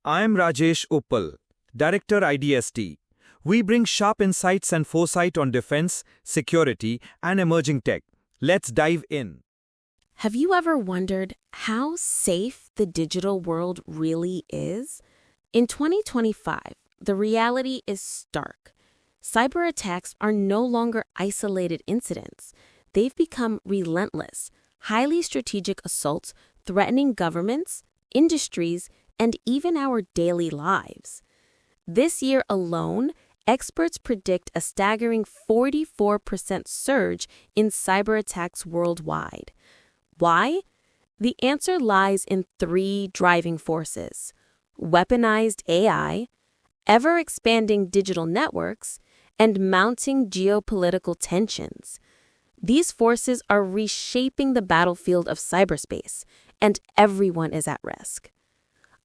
I'm Rajesh Uppal, Director IDST. We bring sharp insights and foresight on defense, security, and emerging tech. Let's dive in. Have you ever wondered how safe the digital world really is? In 2025, the reality is stark. Cyber attacks are no longer isolated incidents. They've become relentless, highly strategic assaults threatening governments, industries, and even our daily lives. This year alone, experts predict a staggering 44% surge in cyber attacks worldwide. Why? The answer lies in three driving forces: weaponized AI, ever-expanding digital networks, and mounting geopolitical tensions. These forces are reshaping the battlefield of cyberspace, and everyone is at risk.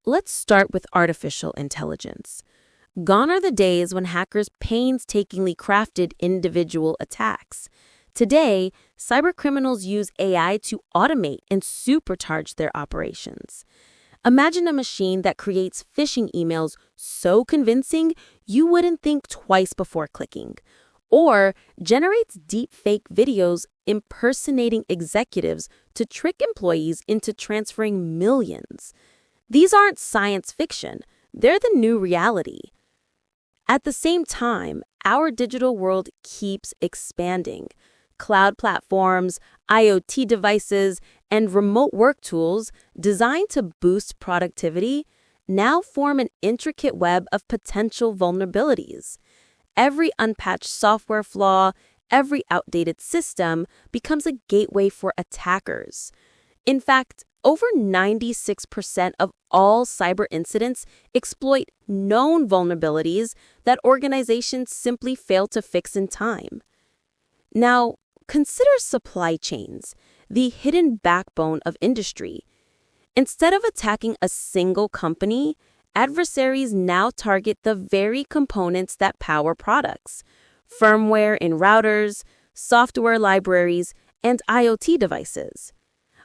Let's start with artificial intelligence. Gone are the days when hackers painstakingly crafted individual attacks. Today, cybercriminals use AI to automate and supercharge their operations. Imagine a machine that creates phishing emails so convincing you wouldn't think twice before clicking, or generates deepfake videos impersonating executives to trick employees into transferring millions. These aren't science fiction, they're the new reality. At the same time, our digital world keeps expanding. Cloud platforms, IoT devices, and remote work tools designed to boost productivity now form an intricate web of potential vulnerabilities. Every unpatched software flaw, every outdated system becomes a gateway for attackers. In fact, over 96% of all cyber incidents exploit known vulnerabilities that organizations simply fail to fix in time. Now, consider supply chains, the hidden backbone of industry. Instead of attacking a single company, adversaries now target the very components that power products: firmware in routers, software libraries, and IoT devices.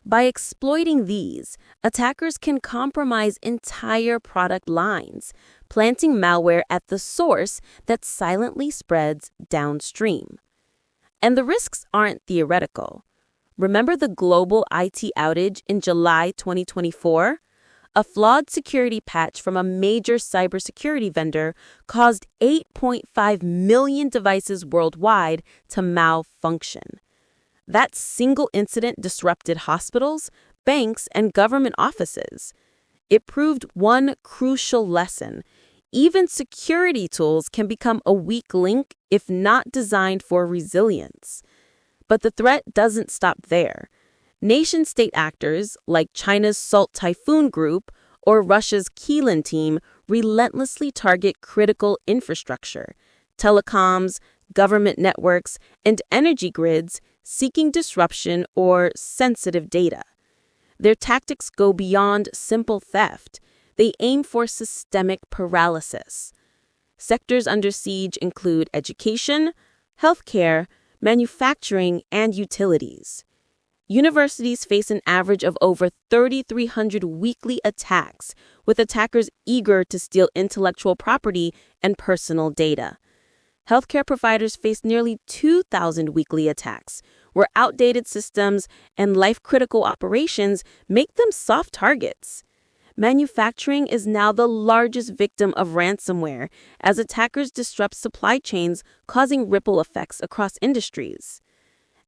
By exploiting these, attackers can compromise entire product lines, planting malware at the source that silently spreads downstream. And the risks aren't theoretical. Remember the global IT outage in July 2024? A flawed security patch from a major cybersecurity vendor caused 8.5 million devices worldwide to malfunction. That single incident disrupted hospitals, banks, and government offices. It proved one crucial lesson: even security tools can become a weak link if not designed for resilience. But the threat doesn't stop there. Nation-state actors like China's Salt Typhoon Group or Russia's Keelan team relentlessly target critical infrastructure, telecoms, government networks, and energy grids, seeking disruption or sensitive data. Their tactics go beyond simple theft. They aim for systemic paralysis. Sectors under siege include education, healthcare, manufacturing, and utilities. Universities face an average of over 3,300 weekly attacks, with attackers eager to steal intellectual property and personal data. Healthcare providers face nearly 2,000 weekly attacks, where outdated systems and life-critical operations make them soft targets. Manufacturing is now the largest victim of ransomware, as attackers disrupt supply chains, causing ripple effects across industries.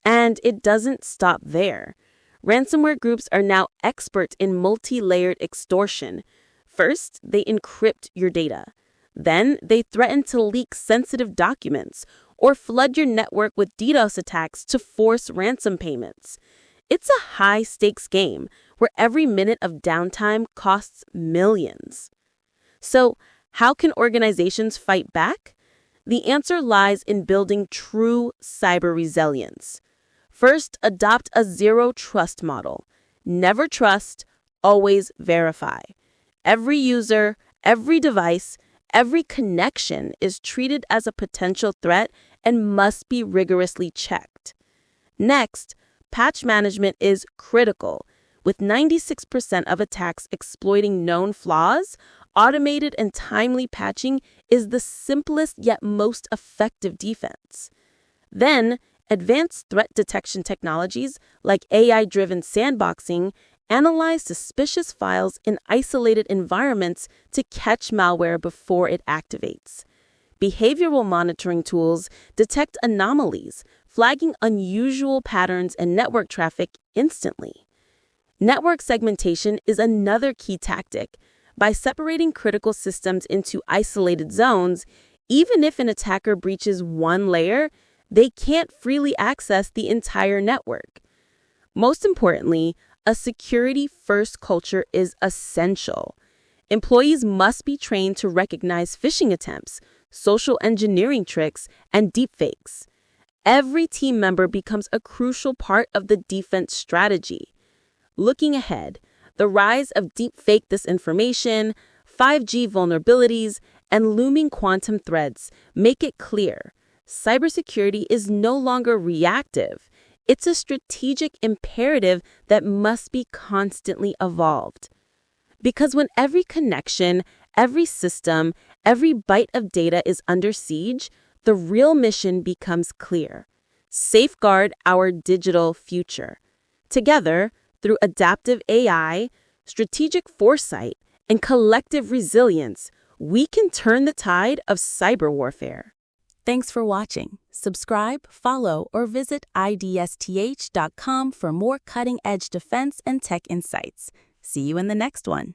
And it doesn't stop there. Ransomware groups are now experts in multi-layered extortion. First, they encrypt your data. Then, they threaten to leak sensitive documents or flood your network with DDoS attacks to force ransom payments. It's a high-stakes game where every minute of downtime costs millions. So, how can organizations fight back? The answer lies in building true cyber resilience. First, adopt a zero-trust model. Never trust, always verify. Every user, every device, every connection is treated as a potential threat and must be rigorously checked. Next, patch management is critical. With 96% of attacks exploiting known flaws, Automated and timely patching is the simplest yet most effective defense. Then, advanced threat detection technologies like AI-driven sandboxing analyze suspicious files in isolated environments to catch malware before it activates. Behavioral monitoring tools detect anomalies, flagging unusual patterns and network traffic instantly. Network segmentation is another key tactic. By separating critical systems into isolated zones, even if an attacker breaches one layer, they can't freely access the entire network. Most importantly, a security-first culture is essential. Employees must be trained to recognize phishing attempts, social engineering tricks, and deepfakes. Every team member becomes a crucial part of the defense strategy. Looking ahead, the rise of deepfake disinformation, 5G vulnerabilities, and looming quantum threats make it clear cybersecurity is no longer reactive. It's a strategic imperative that must be constantly evolved. Because when every connection, every system, every byte of data is under siege, the real mission becomes clear: safeguard our digital future. Together, through adaptive AI, strategic foresight, and collective resilience, we can turn the tide of cyber warfare. Thanks for watching. Subscribe, follow, or visit idsth.com for more cutting-edge defense and tech insights. See you in the next one.